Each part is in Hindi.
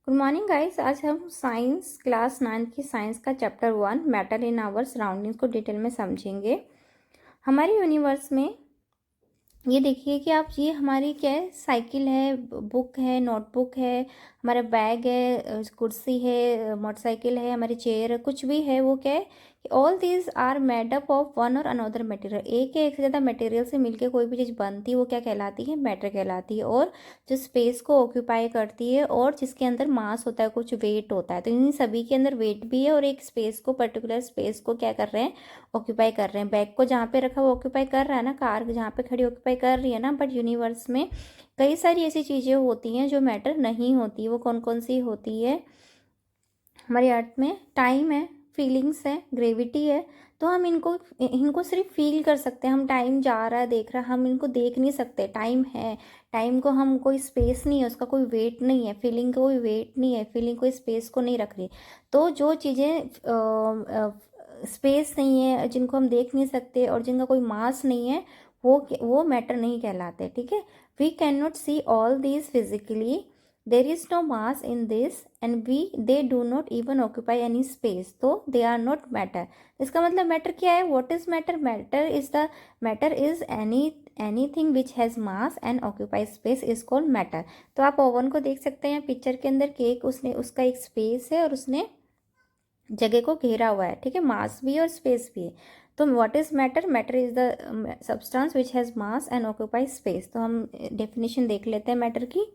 Good morning guys. आज हम साइंस क्लास 9 की साइंस का chapter 1 matter in our surroundings को डिटेल में समझेंगे। हमारे यूनिवर्स में ये देखिए कि आप ये हमारी क्या है, साइकिल है, बुक है, नोटबुक है, हमारा बैग है, कुर्सी है, मोटरसाइकिल है, हमारी चेयर है, कुछ भी है वो क्या है, all these are made up of one or another material. एक या एक से ज़्यादा मटेरियल से मिलकर कोई भी चीज़ बनती है वो क्या कहलाती है, मैटर कहलाती है। और जो स्पेस को ऑक्यूपाई करती है और जिसके अंदर मास होता है, कुछ वेट होता है, तो इन सभी के अंदर वेट भी है और एक स्पेस को, पर्टिकुलर स्पेस को क्या कर रहे हैं, ऑक्यूपाई कर रहे हैं। बैग को जहाँ पे रखा वो ऑक्यूपाई कर रहा है ना, कार जहाँ पे खड़ी ऑक्यूपाई कर रही है ना। बट यूनिवर्स में कई सारी ऐसी चीज़ें होती हैं जो मैटर नहीं होती। वो कौन कौन सी होती है? हमारे अर्थ में टाइम है, फीलिंग्स है, ग्रेविटी है। तो हम इनको इनको सिर्फ फील कर सकते हैं। हम टाइम जा रहा है देख रहा है, हम इनको देख नहीं सकते। टाइम है, टाइम को हम कोई स्पेस नहीं है, उसका कोई वेट नहीं है। फीलिंग का कोई वेट नहीं है, फीलिंग कोई स्पेस को नहीं रख रही। तो जो चीज़ें स्पेस नहीं है, जिनको हम देख नहीं सकते और जिनका कोई मास नहीं है, वो मैटर नहीं कहलाते। ठीक है, we can not see all these physically, there is no mass in this and they do not even occupy any space, so they are not matter। इसका मतलब मैटर क्या है? what is matter? matter is anything which has mass and occupies space is called matter। तो आप ओवन को देख सकते हैं पिक्चर के अंदर, केक उसने उसका एक स्पेस है और उसने जगह को घेरा हुआ है। ठीक है, मास भी है और स्पेस भी है। तो what is matter? Matter is the substance which has mass and occupy space. तो हम डेफिनेशन देख लेते हैं मैटर की।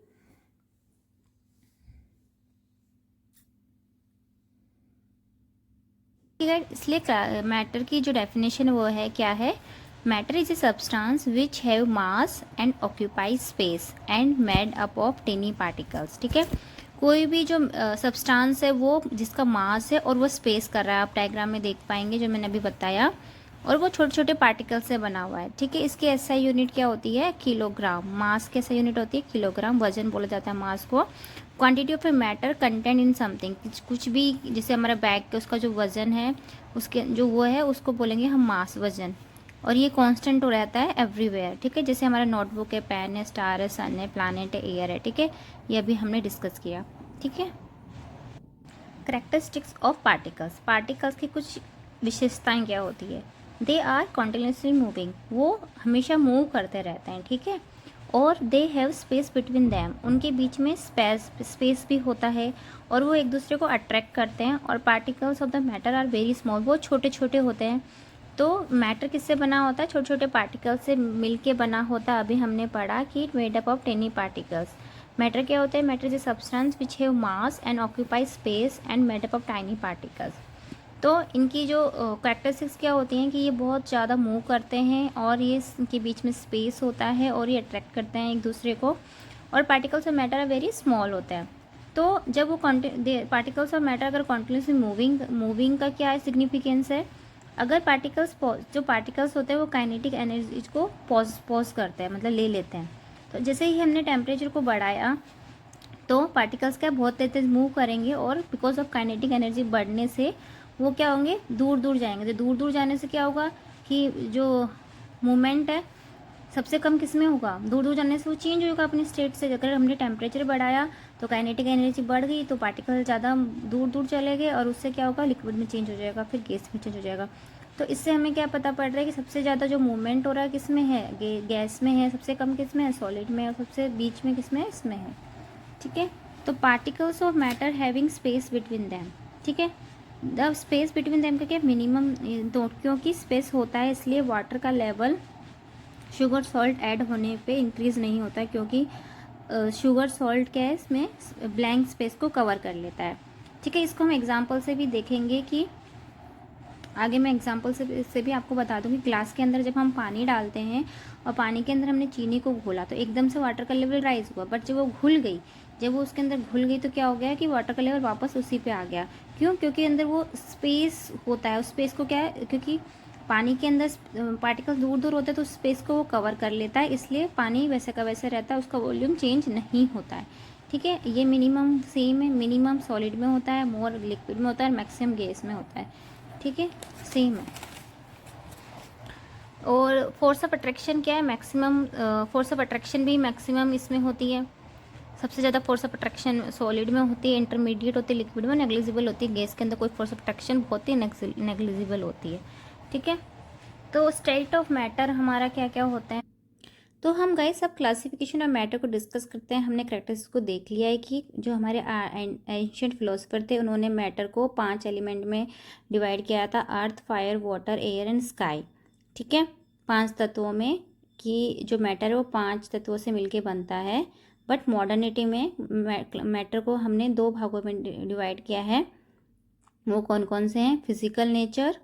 इसलिए मैटर की जो डेफिनेशन वो है, क्या है? Matter is a substance which have mass and occupy space and made up of tiny particles. ठीक है, कोई भी जो सब्सटेंस है वो जिसका मास है और वो स्पेस कर रहा है, आप डायग्राम में देख पाएंगे जो मैंने अभी बताया, और वो छोटे छोटे पार्टिकल से बना हुआ है। ठीक है, इसकी एसआई यूनिट क्या होती है? किलोग्राम। मास की एसआई यूनिट होती है किलोग्राम। वजन बोला जाता है मास को। Quantity of a matter content in something, कुछ भी, जैसे हमारा बैग का उसका जो वजन है, उसके जो वो है उसको बोलेंगे हम मास, वजन। और ये कांस्टेंट हो रहता है एवरीवेयर। ठीक है, जैसे हमारा नोटबुक है, पेन है, स्टार है, सन है, प्लानट है, एयर है। ठीक है, ये अभी हमने डिस्कस किया। ठीक है, करेक्टरिस्टिक्स ऑफ पार्टिकल्स। पार्टिकल्स की कुछ विशेषताएं क्या होती है? दे आर कॉन्टिन्यूसली मूविंग, वो हमेशा मूव करते रहते हैं। ठीक है, और they have space between them, उनके बीच में स्पेस भी होता है और वो एक दूसरे को अट्रैक्ट करते हैं। और particles of the matter are very small, वो छोटे छोटे होते हैं। तो मैटर किससे बना होता है? छोटे छोटे पार्टिकल्स से मिलके बना होता है। अभी हमने पढ़ा कि made up of tiny particles. Matter क्या होता है? Matter is a substance which have mass and occupy space and made up of tiny particles. तो इनकी जो कैरेक्टरिस्टिक्स क्या होती हैं कि ये बहुत ज़्यादा मूव करते हैं और ये इनके बीच में स्पेस होता है और ये अट्रैक्ट करते हैं एक दूसरे को। और particles of matter are very small होता है। तो जब वो पार्टिकल्स ऑफ मैटर अगर कॉन्टिन्यूसली मूविंग का क्या सिग्निफिकेंस है? अगर जो पार्टिकल्स होते हैं वो काइनेटिक एनर्जी को पॉज करते हैं, मतलब ले लेते हैं। तो जैसे ही हमने टेम्परेचर को बढ़ाया तो पार्टिकल्स क्या बहुत तेज मूव करेंगे और बिकॉज ऑफ काइनेटिक एनर्जी बढ़ने से वो क्या होंगे, दूर दूर जाएंगे। तो दूर दूर जाने से क्या होगा कि जो मूवमेंट है सबसे कम किस में होगा? दूर दूर जाने से वो चेंज होगा अपनी स्टेट से। अगर हमने टेम्परेचर बढ़ाया तो काइनेटिक एनर्जी बढ़ गई, तो पार्टिकल ज़्यादा दूर दूर चले गए और उससे क्या होगा, लिक्विड में चेंज हो जाएगा, फिर गैस में चेंज हो जाएगा। तो इससे हमें क्या पता पड़ रहा है कि सबसे ज़्यादा जो मूवमेंट हो रहा है किस में है? गैस में है। सबसे कम किस में है? सॉलिड में। और सबसे बीच में किस में है? इसमें है। ठीक है, तो particles of matter having space between them. ठीक है, द स्पेस बिटवीन दैम का क्या मिनिमम, तो क्योंकि स्पेस होता है इसलिए वाटर का लेवल शुगर सॉल्ट ऐड होने पे इंक्रीज़ नहीं होता है, क्योंकि शुगर सॉल्ट क्या है, इसमें ब्लैंक स्पेस को कवर कर लेता है। ठीक है, इसको हम एग्जांपल से भी देखेंगे कि आगे मैं एग्जांपल से भी आपको बता दूँ कि ग्लास के अंदर जब हम पानी डालते हैं और पानी के अंदर हमने चीनी को घोला तो एकदम से वाटर का लेवल राइज हुआ, बट जब वो घुल गई, जब वो उसके अंदर घुल गई तो क्या हो गया कि वाटर का लेवल वापस उसी पे आ गया। क्यों? क्योंकि अंदर वो स्पेस होता है। उस स्पेस को क्या है, क्योंकि पानी के अंदर पार्टिकल दूर दूर होते हैं तो स्पेस को वो कवर कर लेता है, इसलिए पानी वैसे का वैसे रहता है, उसका वॉल्यूम चेंज नहीं होता है। ठीक है, ये मिनिमम सेम है। मिनिमम सॉलिड में होता है, मोर लिक्विड में होता है, मैक्सिमम गैस में होता है। ठीक है, सेम है। और फोर्स ऑफ अट्रैक्शन क्या है? मैक्सिमम फोर्स ऑफ अट्रैक्शन भी मैक्सिमम इसमें होती है। सबसे ज़्यादा फोर्स ऑफ अट्रैक्शन सॉलिड में होती है, इंटरमीडिएट होती है लिक्विड में, नेग्लिजिबल होती है गैस के अंदर कोई फोर्स ऑफ अट्रैक्शन बहुत ही नेग्लिजिबल होती है। ठीक है, तो स्टेट ऑफ मैटर हमारा क्या क्या होता है। तो हम गाइस सब क्लासिफिकेशन ऑफ मैटर को डिस्कस करते हैं। हमने कैरेक्टरिस्टिक्स को देख लिया है कि जो हमारे एंशिएंट फिलोसफर थे उन्होंने मैटर को 5 एलिमेंट में डिवाइड किया था, earth, fire, water, air and sky. ठीक है, 5 तत्वों में, कि जो मैटर है वो 5 तत्वों से मिलके बनता है। बट मॉडर्निटी में मैटर को हमने 2 भागों में डिवाइड किया है। वो कौन कौन से हैं? Physical nature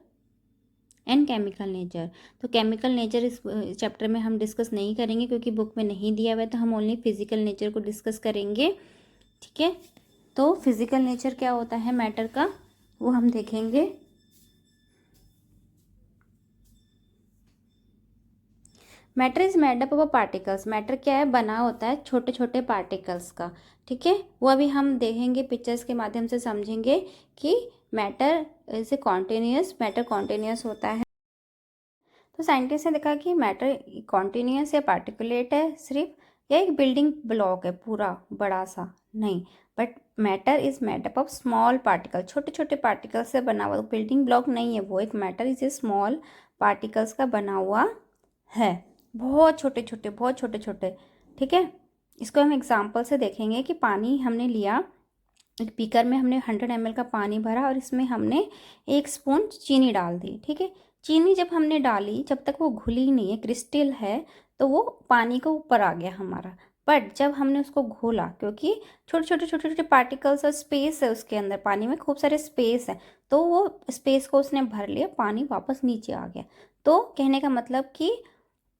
and chemical nature. तो केमिकल नेचर इस चैप्टर में हम डिस्कस नहीं करेंगे क्योंकि बुक में नहीं दिया हुआ है, तो हम ओनली फिजिकल नेचर को डिस्कस करेंगे। ठीक है, तो फिजिकल नेचर क्या होता है मैटर का वो हम देखेंगे। Matter is made up of particles. Matter क्या है? बना होता है छोटे छोटे पार्टिकल्स का। ठीक है, वो अभी हम देखेंगे, पिक्चर्स के माध्यम से समझेंगे कि matter is a continuous, matter continuous होता है। तो साइंटिस्ट ने देखा कि मैटर कॉन्टिन्यूस या पार्टिकुलेट है सिर्फ, या एक बिल्डिंग ब्लॉक है पूरा बड़ा सा, नहीं। But matter is made up of small particle, छोटे छोटे पार्टिकल से बना हुआ। बिल्डिंग ब्लॉक नहीं है वो, एक matter is A small particles का बना हुआ है, बहुत छोटे छोटे, बहुत छोटे छोटे। ठीक है, इसको हम एग्जाम्पल से देखेंगे कि पानी हमने लिया, एक बीकर में हमने 100 ml का पानी भरा और इसमें हमने 1 स्पून चीनी डाल दी। ठीक है, चीनी जब हमने डाली, जब तक वो घुली नहीं है, क्रिस्टल है, तो वो पानी को ऊपर आ गया हमारा। बट जब हमने उसको घोला, क्योंकि छोटे छोटे छोटे छोटे पार्टिकल्स और स्पेस है उसके अंदर, पानी में खूब सारे स्पेस है, तो वो स्पेस को उसने भर लिया, पानी वापस नीचे आ गया। तो कहने का मतलब कि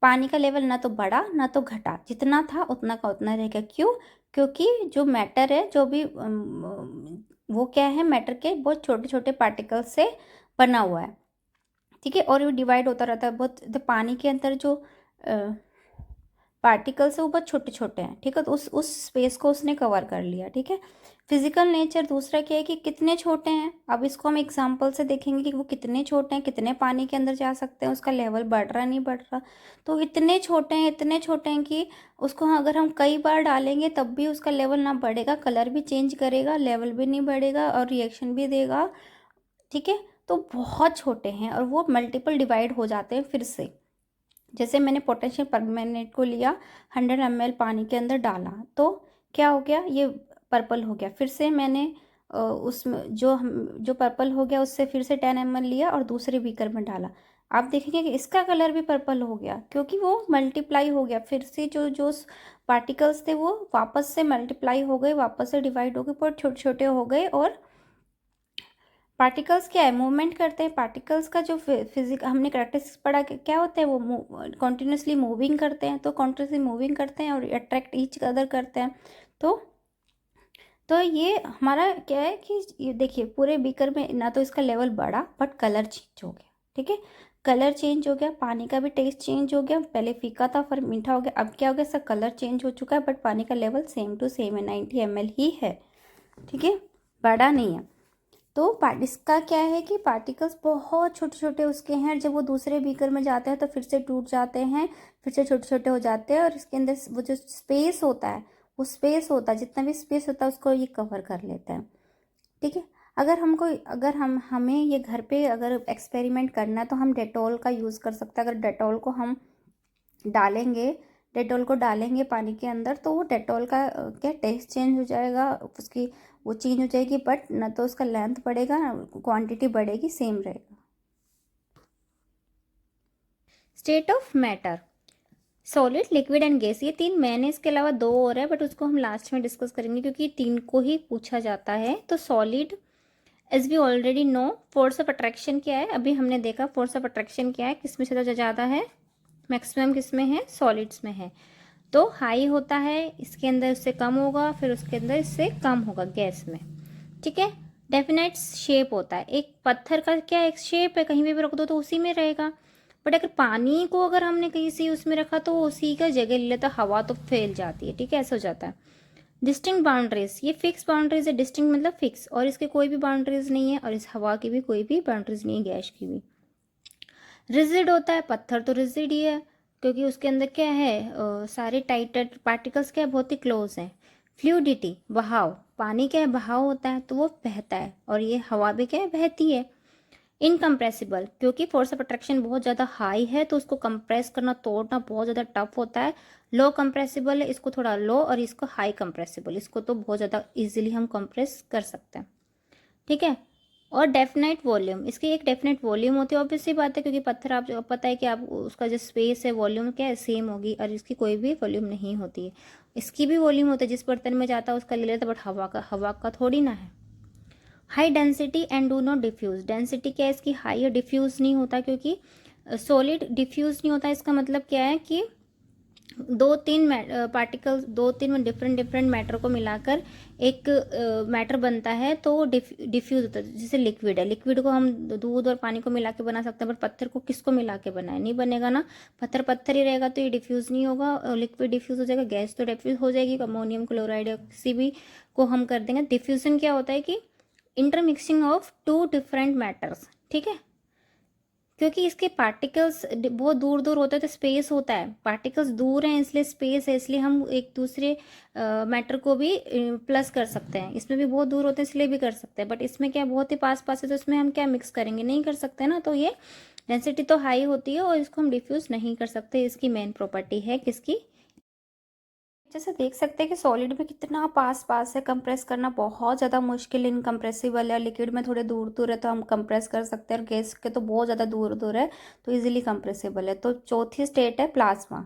पानी का लेवल ना तो बढ़ा ना तो घटा, जितना था उतना का उतना रहेगा। क्यों? क्योंकि जो मैटर है, जो भी वो क्या है, मैटर के बहुत छोटे छोटे पार्टिकल से बना हुआ है। ठीक है, और वो डिवाइड होता रहता है बहुत। तो पानी के अंदर जो पार्टिकल्स है वो बहुत छोटे छोटे हैं। ठीक है, तो उस स्पेस को उसने कवर कर लिया। ठीक है, फिजिकल नेचर दूसरा क्या है कि कितने छोटे हैं। अब इसको हम एग्जांपल से देखेंगे कि वो कितने छोटे हैं, कितने पानी के अंदर जा सकते हैं, उसका लेवल बढ़ रहा नहीं बढ़ रहा। तो इतने छोटे हैं, इतने छोटे हैं कि उसको अगर हम कई बार डालेंगे तब भी उसका लेवल ना बढ़ेगा, कलर भी चेंज करेगा, लेवल भी नहीं बढ़ेगा और रिएक्शन भी देगा। ठीक है, तो बहुत छोटे हैं और वो मल्टीपल डिवाइड हो जाते हैं फिर से। जैसे मैंने पोटेशियम परमैंगनेट को लिया, 100 ml पानी के अंदर डाला, तो क्या हो गया, ये पर्पल हो गया। फिर से मैंने उसमें जो पर्पल हो गया उससे फिर से 10 ml लिया और दूसरे बीकर में डाला। आप देखेंगे कि इसका कलर भी पर्पल हो गया, क्योंकि वो मल्टीप्लाई हो गया। फिर से जो जो पार्टिकल्स थे वो वापस से मल्टीप्लाई हो गए, वापस से डिवाइड हो गए, बहुत छोटे छोटे हो गए। और पार्टिकल्स क्या है? मूवमेंट करते हैं। पार्टिकल्स का जो फिजिक हमने कैरेक्टरिस्टिक्स पढ़ा क्या होता है, वो कॉन्टिन्यूसली मूविंग करते हैं। तो कॉन्टिन्यूसली मूविंग करते हैं और अट्रैक्ट ईच अदर करते हैं। तो ये हमारा क्या है कि ये देखिए पूरे बीकर में ना तो इसका लेवल बढ़ा बट कलर चेंज हो गया। ठीक है, कलर चेंज हो गया, पानी का भी टेस्ट चेंज हो गया। पहले फीका था फिर मीठा हो गया, अब क्या हो गया, इसका कलर चेंज हो चुका है बट पानी का लेवल सेम टू सेम है, 90 ml ही है। ठीक है, बड़ा नहीं है। तो इसका क्या है कि पार्टिकल्स बहुत छोटे छोटे उसके हैं, जब वो दूसरे बीकर में जाते हैं तो फिर से टूट जाते हैं, फिर से छोटे छोटे हो जाते हैं, और इसके अंदर वो जो स्पेस होता है, वो स्पेस होता है, जितना भी स्पेस होता है उसको ये कवर कर लेता है। ठीक है, अगर हमें ये घर पे अगर एक्सपेरिमेंट करना है तो हम डेटॉल का यूज़ कर सकते हैं। अगर डेटॉल को हम डालेंगे, डेटॉल को डालेंगे पानी के अंदर, तो वो डेटॉल का क्या टेस्ट चेंज हो जाएगा, उसकी वो चेंज हो जाएगी, बट ना तो उसका लेंथ बढ़ेगा ना क्वांटिटी बढ़ेगी, सेम रहेगा। State of matter, solid, liquid and gas, ये 3 मैंने, इसके अलावा 2 और है बट उसको हम लास्ट में डिस्कस करेंगे क्योंकि 3 को ही पूछा जाता है। तो solid, as we already know, force of attraction क्या है, अभी हमने देखा फोर्स ऑफ अट्रैक्शन क्या है, किसमें से ज़्यादा है, मैक्सिमम किसमें है, सॉलिड्स में है। तो हाई होता है इसके अंदर, इससे कम होगा, फिर उसके अंदर इससे कम होगा गैस में। ठीक है, डेफिनेट शेप होता है, एक पत्थर का क्या एक शेप है, कहीं भी रख दो तो उसी में रहेगा। बट अगर पानी को अगर हमने किसी उसमें रखा तो उसी का जगह ले लेता, हवा तो फैल जाती है। ठीक है, ऐसा हो जाता है। डिस्टिंक्ट बाउंड्रीज, ये फिक्स बाउंड्रीज है, डिस्टिंक्ट मतलब फिक्स, और इसके कोई भी बाउंड्रीज नहीं है, और इस हवा की भी कोई भी बाउंड्रीज नहीं है, गैस की भी। रिजिड होता है, पत्थर तो रिजिड ही है क्योंकि उसके अंदर क्या है, सारे टाइट पार्टिकल्स क्या है, बहुत ही क्लोज हैं। फ्लूइडिटी बहाव, पानी क्या है बहाव होता है तो वो बहता है, और ये हवा भी क्या है बहती है। इनकम्प्रेसिबल, क्योंकि फोर्स ऑफ अट्रैक्शन बहुत ज़्यादा हाई है तो उसको कंप्रेस करना तोड़ना बहुत ज़्यादा टफ होता है। लो कंप्रेसिबल है, इसको थोड़ा लो, और इसको हाई कंप्रेसिबल, इसको तो बहुत ज़्यादा इजीली हम कंप्रेस कर सकते हैं, ठीक है। और डेफिनेट वॉल्यूम, इसकी एक डेफिनेट वॉल्यूम होती है, ऑब्वियस सी बात है क्योंकि पत्थर आप पता है कि आप उसका जो स्पेस है वॉल्यूम क्या है सेम होगी, और इसकी कोई भी वॉल्यूम नहीं होती है। इसकी भी वॉल्यूम होती है, जिस बर्तन में जाता है उसका ले लेता है, बट हवा का थोड़ी ना है। High density and do not diffuse, density क्या है इसकी हाई, और डिफ्यूज नहीं होता क्योंकि सॉलिड डिफ्यूज नहीं होता। इसका मतलब क्या है कि दो तीन पार्टिकल्स, दो तीन डिफरेंट डिफरेंट मैटर को मिलाकर एक मैटर बनता है तो वो डिफ्यूज होता है। जैसे लिक्विड है, लिक्विड को हम दूध और पानी को मिला के बना सकते हैं, पर पत्थर को किसको मिला के बनाए, नहीं बनेगा ना, पत्थर पत्थर ही रहेगा तो ये डिफ्यूज नहीं होगा, लिक्विड डिफ्यूज हो जाएगा, गैस तो डिफ्यूज हो जाएगी, अमोनियम क्लोराइड या किसी भी को हम कर देंगे। डिफ्यूजन क्या होता है कि intermixing of two different matters, ठीक है। क्योंकि इसके पार्टिकल्स बहुत दूर दूर होते हैं तो स्पेस होता है, पार्टिकल्स दूर हैं इसलिए स्पेस है, इसलिए हम एक दूसरे मैटर को भी प्लस कर सकते हैं। इसमें भी बहुत दूर होते हैं इसलिए भी कर सकते हैं, बट इसमें क्या बहुत ही पास पास है तो इसमें हम क्या मिक्स करेंगे, नहीं कर सकते ना। तो ये डेंसिटी तो हाई होती है और इसको हम डिफ्यूज नहीं कर सकते, इसकी मेन प्रॉपर्टी है किसकी। जैसे देख सकते हैं कि सॉलिड में कितना पास पास है, कंप्रेस करना बहुत ज़्यादा मुश्किल इनकम्प्रेसिबल है। लिक्विड में थोड़े दूर दूर है तो हम कंप्रेस कर सकते हैं, और गैस के तो बहुत ज़्यादा दूर दूर है तो इजीली कंप्रेसिबल है। तो चौथी स्टेट है प्लाज्मा,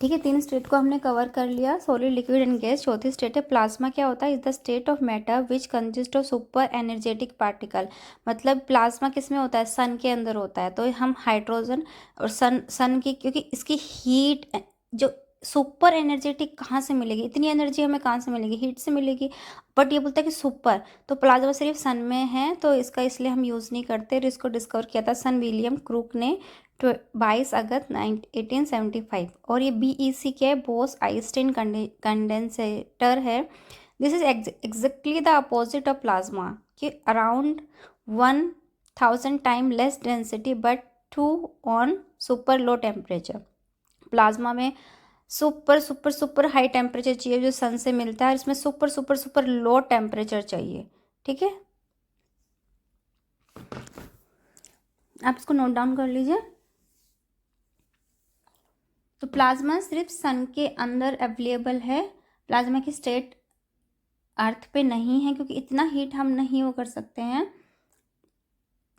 ठीक है। तीन स्टेट को हमने कवर कर लिया, सॉलिड लिक्विड एंड गैस। चौथी स्टेट है प्लाज्मा। क्या होता है, is the state of matter which consist of super energetic particle. मतलब प्लाज्मा किस में होता है, सन के अंदर होता है। तो हम हाइड्रोजन और सन की, क्योंकि इसकी हीट जो सुपर एनर्जेटिक कहाँ से मिलेगी, इतनी एनर्जी हमें कहाँ से मिलेगी, हीट से मिलेगी। बट ये बोलता है कि सुपर, तो प्लाज्मा सिर्फ सन में है तो इसका इसलिए हम यूज़ नहीं करते। और इसको डिस्कवर किया था सन विलियम क्रूक ने 22 अगस्त 1875। और ये BEC क्या है, बोस आइंस्टाइन कंडेंसेटर है। This is exactly the opposite of plasma, कि around 1000 time less density but to on super low temperature. Plasma में super super super high temperature चाहिए जो सन से मिलता है, और इसमें super super super low temperature चाहिए, ठीक है। आप इसको नोट डाउन कर लीजिए। तो प्लाज्मा सिर्फ सन के अंदर अवेलेबल है, प्लाज्मा की स्टेट अर्थ पे नहीं है क्योंकि इतना हीट हम नहीं वो कर सकते हैं,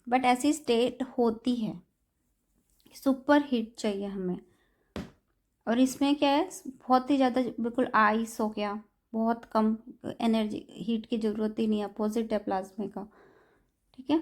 बट ऐसी स्टेट होती है, सुपर हीट चाहिए हमें। और इसमें क्या है, बहुत ही ज़्यादा बिल्कुल आइस हो गया, बहुत कम एनर्जी, हीट की ज़रूरत ही नहीं है, अपोजिट है प्लाज्मा का, ठीक है।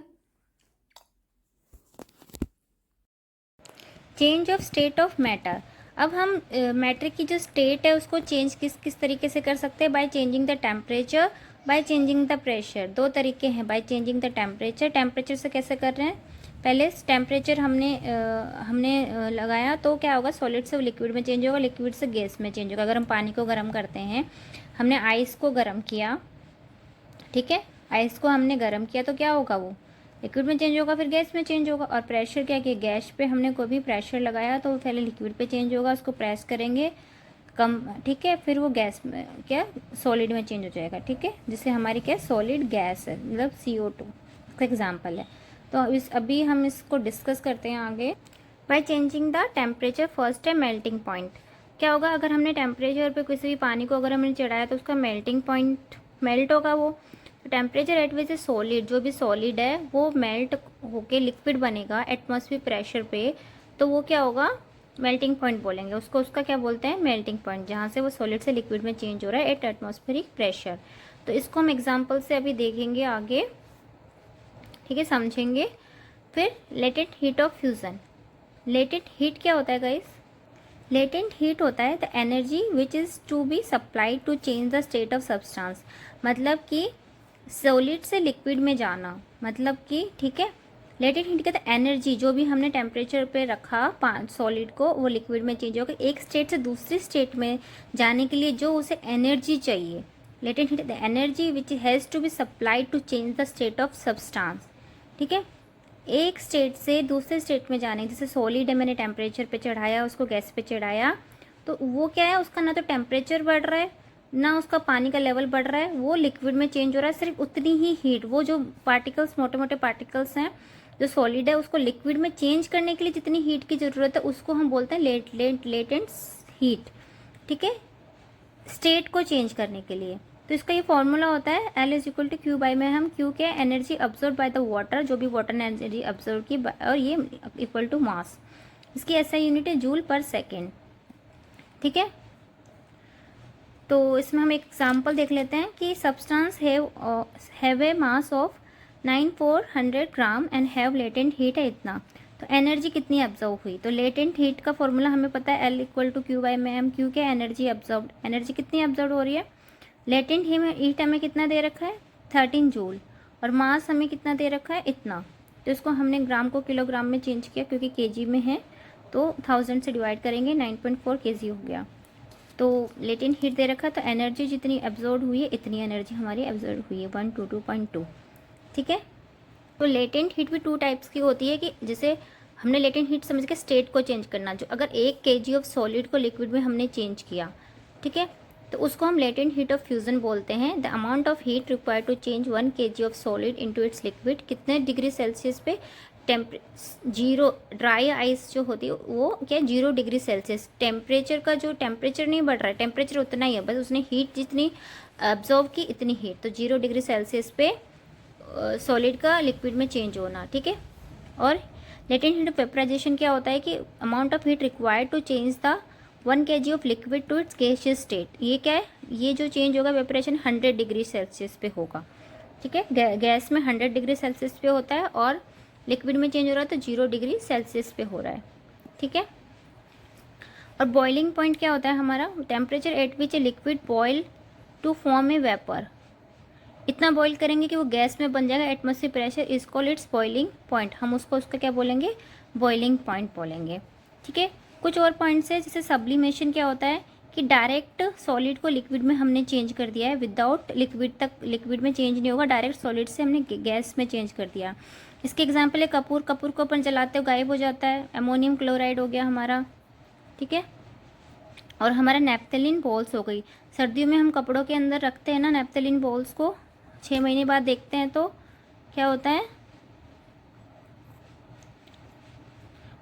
Change of state of matter. अब हम मैटर की जो स्टेट है उसको चेंज किस किस तरीके से कर सकते हैं, by changing the temperature, by changing the pressure. दो तरीके हैं, by changing the temperature. Temperature से कैसे कर रहे हैं, पहले टेम्परेचर हमने लगाया तो क्या होगा, सॉलिड से लिक्विड में चेंज होगा, लिक्विड से गैस में चेंज होगा। अगर हम पानी को गर्म करते हैं, हमने आइस को गर्म किया, ठीक है, आइस को हमने गर्म किया तो क्या होगा, वो लिक्विड में चेंज होगा, फिर गैस में चेंज होगा। और प्रेशर क्या किया, गैस पे हमने कोई भी प्रेशर लगाया तो पहले लिक्विड पे चेंज होगा, उसको प्रेस करेंगे कम, ठीक है, फिर वो गैस में क्या सॉलिड में चेंज हो जाएगा, ठीक है। जिससे हमारी क्या सॉलिड गैस है, मतलब CO2 का एग्जाम्पल है। तो अभी हम इसको डिस्कस करते हैं आगे। By changing the temperature, first है मेल्टिंग पॉइंट। क्या होगा, अगर हमने टेम्परेचर पे किसी भी पानी को अगर हमने चढ़ाया तो उसका मेल्टिंग पॉइंट मेल्ट होगा वो। टेम्परेचर एट विच सॉलिड, जो भी सॉलिड है वो मेल्ट होके लिक्विड बनेगा एटमॉस्फेयर प्रेशर पे, तो वो क्या होगा, मेल्टिंग पॉइंट बोलेंगे उसको। उसका क्या बोलते हैं, मेल्टिंग पॉइंट, जहाँ से वो सॉलिड से लिक्विड में चेंज हो रहा है एट एटमॉस्फेरिक प्रेशर। तो इसको हम एग्जाम्पल से अभी देखेंगे आगे, ठीक है, समझेंगे। फिर latent heat of fusion. Latent heat क्या होता है गाइस, लेटेंट हीट होता है the energy which is to be supplied to change the state of substance. मतलब कि सॉलिड से लिक्विड में जाना, मतलब कि ठीक है, लेटेंट हीट का एनर्जी जो भी हमने टेम्परेचर पे रखा सॉलिड को, वो लिक्विड में चेंज होकर एक स्टेट से दूसरी स्टेट में जाने के लिए जो उसे एनर्जी चाहिए। Latent heat the energy which has to be supplied to change the state of substance, ठीक है। एक स्टेट से दूसरे स्टेट में जाने, जैसे सॉलिड है मैंने टेम्परेचर पे चढ़ाया, उसको गैस पे चढ़ाया, तो वो क्या है, उसका ना तो टेम्परेचर बढ़ रहा है ना उसका पानी का लेवल बढ़ रहा है, वो लिक्विड में चेंज हो रहा है, सिर्फ उतनी ही हीट, वो जो पार्टिकल्स, मोटे मोटे पार्टिकल्स हैं, जो सॉलिड है उसको लिक्विड में चेंज करने के लिए जितनी हीट की ज़रूरत है उसको हम बोलते हैं लेटेंट हीट, ठीक है, स्टेट को चेंज करने के लिए। तो इसका ये फॉर्मूला होता है L is equal to Q by m हम क्यू के energy absorb by the water, जो भी वाटर ने एनर्जी अब्जॉर्ब की, और ये इक्वल टू मास। इसकी एसआई यूनिट है जूल पर सेकेंड, ठीक है। तो इसमें हम एक एग्जाम्पल देख लेते हैं कि substance have a mass of 9400 gram and have latent heat है इतना। तो एनर्जी कितनी ऑब्जर्व हुई, तो लेटेंट हीट का फॉर्मूला हमें पता है L equal to Q by में एम, क्यू के एनर्जी ऑब्जर्व, एनर्जी कितनी ऑब्जर्व हो रही है, लेटेंट हीट हमें कितना दे रखा है 13 जूल, और मास हमें कितना दे रखा है इतना। तो इसको हमने ग्राम को किलोग्राम में चेंज किया क्योंकि केजी में है, तो 1000 से डिवाइड करेंगे 9.4 केजी हो गया। तो लेटेंट हीट दे रखा है, तो एनर्जी जितनी एब्जॉर्ब हुई है इतनी एनर्जी हमारी एब्जॉर्ब हुई है 122.2, ठीक है। तो लेटेंट हीट भी टू टाइप्स की होती है, कि जैसे हमने लेटेंट हीट समझ के स्टेट को चेंज करना, जो अगर 1 kg ऑफ सॉलिड को लिक्विड में हमने चेंज किया, ठीक है, तो उसको हम लेटेंट हीट ऑफ फ्यूजन बोलते हैं। The amount of heat required to change 1 kg of solid into its liquid, कितने डिग्री सेल्सियस पे, जीरो, ड्राई आइस जो होती है वो क्या, 0 डिग्री सेल्सियस। टेम्परेचर का जो टेम्परेचर नहीं बढ़ रहा है, टेम्परेचर उतना ही है, बस उसने हीट जितनी एब्जॉर्व की इतनी हीट, तो 0 डिग्री सेल्सियस पे सॉलिड का लिक्विड में चेंज होना, ठीक है। और लेटेंट हीट ऑफ वेपराइजेशन क्या होता है कि amount of heat required to change the 1 kg of liquid to its gaseous state. ये क्या है, ये जो चेंज होगा वेपरेशन 100 डिग्री सेल्सियस पे होगा, ठीक है। गैस में 100 डिग्री सेल्सियस पे होता है और लिक्विड में चेंज हो रहा है तो 0 डिग्री सेल्सियस पे हो रहा है, ठीक है। और बॉइलिंग पॉइंट क्या होता है हमारा, temperature at which a liquid boil to form a vapour, इतना बॉईल करेंगे कि वो गैस में बन जाएगा। Atmospheric pressure is called its boiling point, हम उसका क्या बोलेंगे, बॉइलिंग पॉइंट बोलेंगे, ठीक है। कुछ और पॉइंट्स है, जैसे सब्लिमेशन क्या होता है कि डायरेक्ट सॉलिड को लिक्विड में हमने चेंज कर दिया है, विदाउट लिक्विड में चेंज नहीं होगा, डायरेक्ट सॉलिड से हमने गैस में चेंज कर दिया। इसके एग्जाम्पल है कपूर को अपन जलाते हो गायब हो जाता है, अमोनियम क्लोराइड हो गया हमारा, ठीक है। और हमारा नैप्थलीन बॉल्स हो गई, सर्दियों में हम कपड़ों के अंदर रखते हैं ना नैप्थलीन बॉल्स को, 6 महीने बाद देखते हैं तो क्या होता है,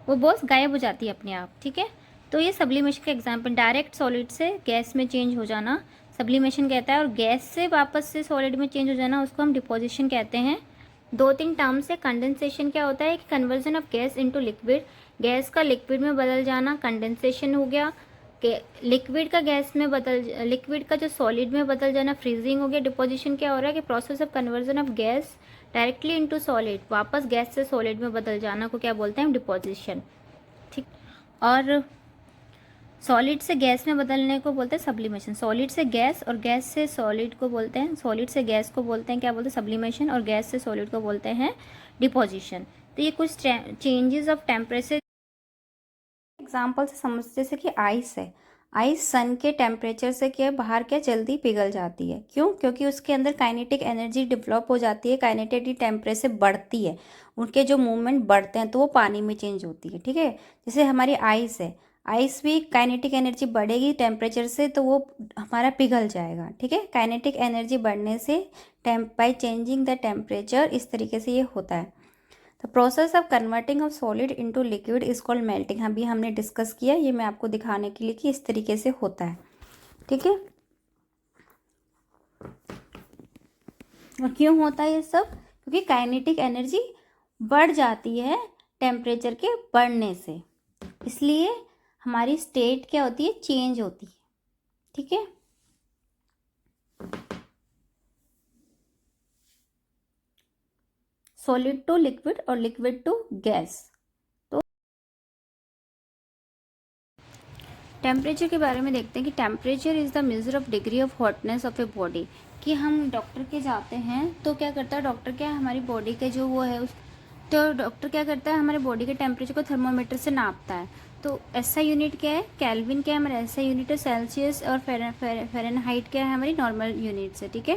वो बॉल्स गायब हो जाती है अपने आप, ठीक है। तो ये सब्लिमेशन का एग्जाम्पल, डायरेक्ट सॉलिड से गैस में चेंज हो जाना सब्लिमेशन कहता है, और गैस से वापस से सॉलिड में चेंज हो जाना उसको हम डिपोजिशन कहते हैं। 2-3 टर्म्स है। कंडेंसेशन क्या होता है कि conversion of gas into liquid, gas का लिक्विड में बदल जाना कंडेंसेशन हो गया, लिक्विड का गैस में लिक्विड का जो सॉलिड में बदल जाना फ्रीजिंग हो गया। डिपोजिशन क्या हो रहा है कि process of conversion of gas directly into solid, वापस गैस से सॉलिड में बदल जाना को क्या बोलते हैं, डिपोजिशन, ठीक। और सॉलिड से गैस में बदलने को बोलते हैं सब्लिमेशन, सॉलिड से गैस और गैस से सॉलिड को बोलते हैं, सॉलिड से गैस को बोलते हैं क्या बोलते हैं, सब्लिमेशन, और गैस से सॉलिड को बोलते हैं डिपोजिशन। तो ये कुछ चेंजेस ऑफ टेम्परेचर एग्जाम्पल से समझते, जैसे कि आइस है, आइस सन के टेम्परेचर से क्या बाहर क्या जल्दी पिघल जाती है, क्यों, क्योंकि उसके अंदर काइनेटिक एनर्जी डेवलप हो जाती है, काइनेटिक टेम्परेचर बढ़ती है, उनके जो मूवमेंट बढ़ते हैं तो वो पानी में चेंज होती है, ठीक है। जैसे हमारी आइस है, आइस भी काइनेटिक एनर्जी बढ़ेगी टेम्परेचर से तो वो हमारा पिघल जाएगा, ठीक है। काइनेटिक एनर्जी बढ़ने से बाय चेंजिंग द टेम्परेचर, इस तरीके से ये होता है। The process of converting of solid into liquid is called melting, अभी हमने डिस्कस किया, ये मैं आपको दिखाने के लिए कि इस तरीके से होता है, ठीक है। और क्यों होता है ये सब, क्योंकि काइनेटिक एनर्जी बढ़ जाती है टेम्परेचर के बढ़ने से, इसलिए हमारी स्टेट क्या होती है, चेंज होती है, ठीक है। सॉलिड टू लिक्विड और लिक्विड टू गैस। तो टेम्परेचर के बारे में देखते हैं कि temperature is the measure of degree of hotness of a body, कि हम डॉक्टर के जाते हैं तो क्या करता है डॉक्टर, क्या हमारी बॉडी के जो वो है तो डॉक्टर क्या करता है हमारे बॉडी के टेम्परेचर को थर्मोमीटर से नापता है। तो ऐसा यूनिट क्या है, केल्विन क्या है हमारा ऐसा यूनिट है, सेल्सियस और फ़ारेनहाइट क्या है हमारी नॉर्मल यूनिट्स है, ठीक है।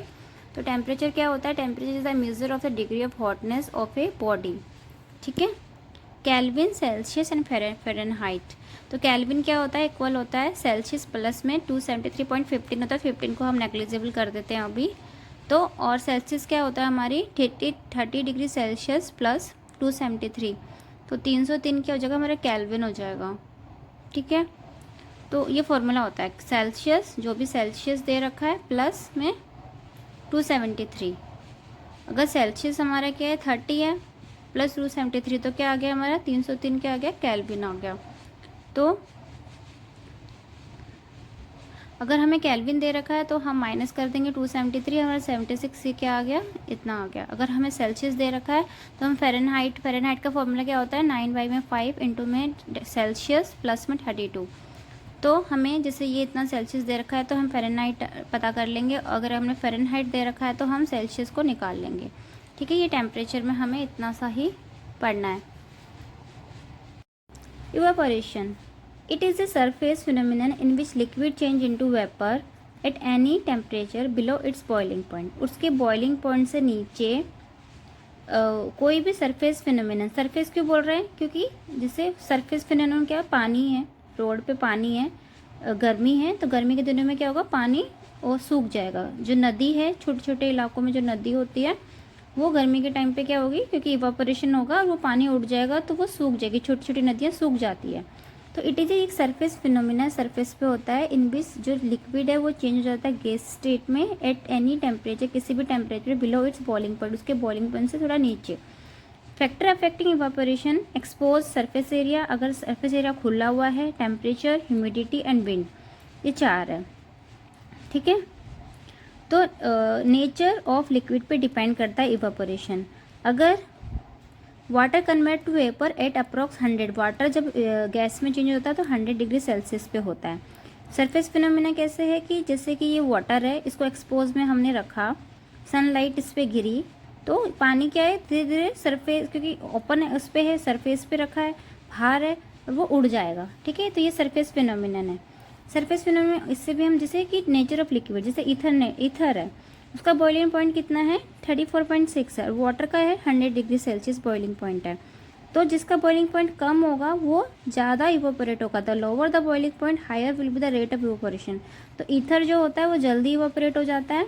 तो टेम्परेचर क्या होता है, temperature is the measure of the degree of hotness of a body, ठीक है। Kelvin, Celsius and Fahrenheit. तो केल्विन क्या होता है, इक्वल होता है सेल्सियस प्लस में 273.15 होता है, 15 को हम नेग्लिजिबल कर देते हैं अभी तो। और सेल्सियस क्या होता है हमारी 30 डिग्री सेल्सियस प्लस 273, तो 303 क्या हो जाएगा हमारा, केल्विन हो जाएगा। ठीक है, तो ये फॉर्मूला होता है सेल्सियस, जो भी सेल्सियस दे रखा है प्लस में 273। अगर सेल्सियस हमारा क्या है 30 है प्लस 273, तो क्या आ गया हमारा 303, क्या आ गया, केल्विन आ गया। तो अगर हमें केल्विन दे रखा है तो हम माइनस कर देंगे 273, हमारा 76 से क्या आ गया, इतना आ गया। अगर हमें सेल्सियस दे रखा है तो हम फ़ारेनहाइट का फॉर्मूला क्या होता है, 9 में 5 इंटू में सेल्सियस प्लस में 32। तो हमें जैसे ये इतना सेल्सियस दे रखा है तो हम फ़ारेनहाइट पता कर लेंगे, अगर हमने फ़ारेनहाइट दे रखा है तो हम सेल्सियस को निकाल लेंगे। ठीक है, ये टेम्परेचर में हमें इतना सा ही पढ़ना है। Evaporation, it is a surface phenomenon in which liquid change into vapor at any temperature below its boiling point। उसके बॉइलिंग पॉइंट से नीचे कोई भी सरफेस फिनोमिनन, सरफेस क्यों बोल रहे हैं, क्योंकि जैसे सरफेस फिनोमिनन क्या है, पानी है, रोड पे पानी है, गर्मी है, तो गर्मी के दिनों में क्या होगा, पानी वो सूख जाएगा। जो नदी है, छोटे छोटे इलाकों में जो नदी होती है वो गर्मी के टाइम पे क्या होगी, क्योंकि इवापोरेशन होगा और वो पानी उड़ जाएगा तो वो सूख जाएगी, छोटी छोटी नदियाँ सूख जाती है। तो इट इज़ एक सरफेस फिनोमिना, सरफेस पे होता है, इन बीच जो लिक्विड है वो चेंज हो जाता है गैस स्टेट में एट एनी टेम्परेचर, किसी भी temperature below it's boiling point, उसके बॉइलिंग पॉइंट से थोड़ा नीचे। Factor affecting evaporation, expose surface area, अगर सरफेस एरिया खुला हुआ है, टेम्परेचर, ह्यूमिडिटी एंड विंड, ये 4 है। ठीक है, तो नेचर ऑफ लिक्विड पे डिपेंड करता है इवापोरेशन। अगर water convert to vapour at approx 100, water जब गैस में चेंज होता है तो 100 डिग्री सेल्सियस पे होता है। सरफेस फिनोमिना कैसे है कि जैसे कि ये वाटर है, इसको एक्सपोज में हमने रखा, सनलाइट इस पर गिरी तो पानी क्या है, धीरे धीरे सरफेस, क्योंकि ओपन है उस पर है, सरफेस पे रखा है, बाहर है और वो उड़ जाएगा। ठीक है, तो ये सरफेस फिनोमिनन है। सरफेस फिनोमिनन, इससे भी हम जैसे कि नेचर ऑफ लिक्विड, जैसे ईथर है, उसका बॉइलिंग पॉइंट कितना है, 34.6 है, वाटर का है 100 डिग्री सेल्सियस बॉइलिंग पॉइंट है। तो जिसका बॉइलिंग पॉइंट कम होगा वो ज़्यादा इवोपरेट होगा, the lower the boiling point higher will be the rate of evaporation. तो ईथर जो होता है वो जल्दी इवोपरेट हो जाता है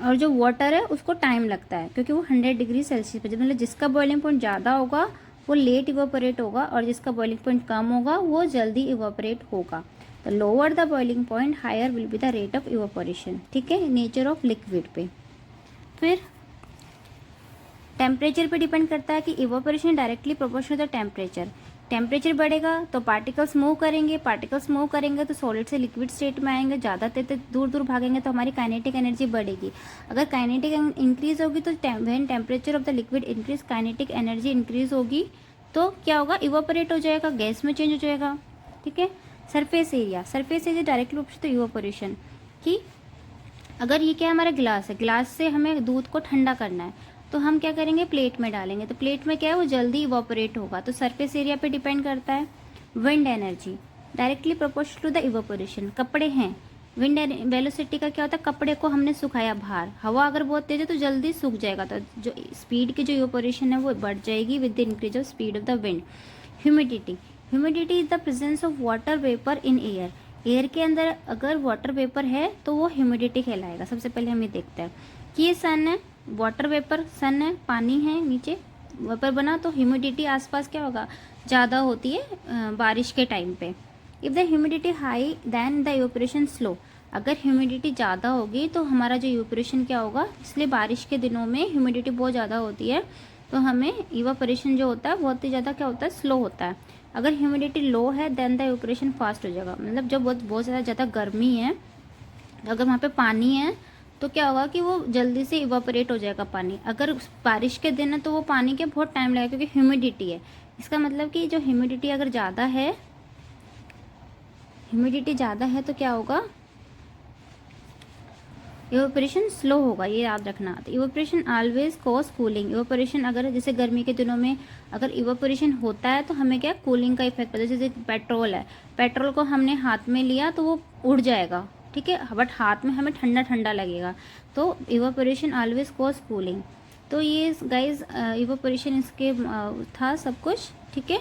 और जो वाटर है उसको टाइम लगता है, क्योंकि वो 100 डिग्री सेल्सियस पे, मतलब जिसका बॉइलिंग पॉइंट ज़्यादा होगा वो लेट इवोपरेट होगा और जिसका बॉइलिंग पॉइंट कम होगा वो जल्दी इवोपरेट होगा। The lower the boiling point higher will be the rate of evaporation. ठीक है, नेचर ऑफ लिक्विड पे। फिर टेम्परेचर पे डिपेंड करता है कि evaporation directly proportional to temperature, temperature बढ़ेगा तो पार्टिकल्स मूव करेंगे, पार्टिकल्स मूव करेंगे तो सॉलिड से लिक्विड स्टेट में आएंगे, ज़्यादा देर दूर दूर भागेंगे तो हमारी काइनेटिक एनर्जी बढ़ेगी। अगर काइनेटिक इंक्रीज होगी तो when temperature of the liquid increase, kinetic energy increase होगी तो क्या होगा, इवोपरेट हो जाएगा, गैस में चेंज हो जाएगा। ठीक है, surface area, surface area directly proportional to evaporation. कि अगर ये क्या हमारा ग्लास है, ग्लास से हमें दूध को ठंडा करना है तो हम क्या करेंगे, प्लेट में डालेंगे, तो प्लेट में क्या है वो जल्दी इवोपरेट होगा। तो सरफेस एरिया पे डिपेंड करता है। Wind energy directly proportional to the evaporation. कपड़े हैं, विंड वेलोसिटी का क्या होता है, कपड़े को हमने सुखाया बाहर, हवा अगर बहुत तेज है तो जल्दी सूख जाएगा, तो जो स्पीड की जो इवोपरेशन है वो बढ़ जाएगी with the increase of speed of the wind. Humidity, humidity is the presence of water vapour in air, air के अंदर अगर वाटर वेपर है तो वो ह्यूमिडिटी कहलाएगा। सबसे पहले हम ये देखते हैं कि ये सन है, वाटर वेपर, सन है, पानी है, नीचे वेपर बना, तो ह्यूमिडिटी आसपास क्या होगा, ज़्यादा होती है बारिश के टाइम पे। If the humidity high then the evaporation slow, अगर ह्यूमिडिटी ज़्यादा होगी तो हमारा जो इवोपरेशन क्या होगा, इसलिए बारिश के दिनों में ह्यूमिडिटी बहुत ज़्यादा होती है तो हमें इवोपरेशन जो होता है बहुत ही ज़्यादा क्या होता है, स्लो होता है। अगर ह्यूमिडिटी लो है देन द इवोपरेशन फास्ट हो जाएगा, मतलब जब बहुत ज़्यादा गर्मी है तो अगर वहाँ पे पानी है तो क्या होगा कि वो जल्दी से इवापोरेट हो जाएगा पानी। अगर बारिश के दिन है तो वो पानी के बहुत टाइम लगेगा क्योंकि ह्यूमिडिटी है। इसका मतलब कि जो ह्यूमिडिटी अगर ज़्यादा है, ह्यूमिडिटी ज़्यादा है तो क्या होगा, इवापोरेशन स्लो होगा, ये याद रखना। तो evaporation always cause cooling, evaporation अगर जैसे गर्मी के दिनों में अगर इवापोरेशन होता है तो हमें क्या कूलिंग का इफेक्ट पड़ता है। जैसे पेट्रोल है, पेट्रोल को हमने हाथ में लिया तो वो उड़ जाएगा, ठीक है, बट हाथ में हमें ठंडा ठंडा लगेगा, तो इवापोरेशन ऑलवेज कॉज कूलिंग। तो ये गाइस इवोपोरेशन इसके था सब कुछ, ठीक है।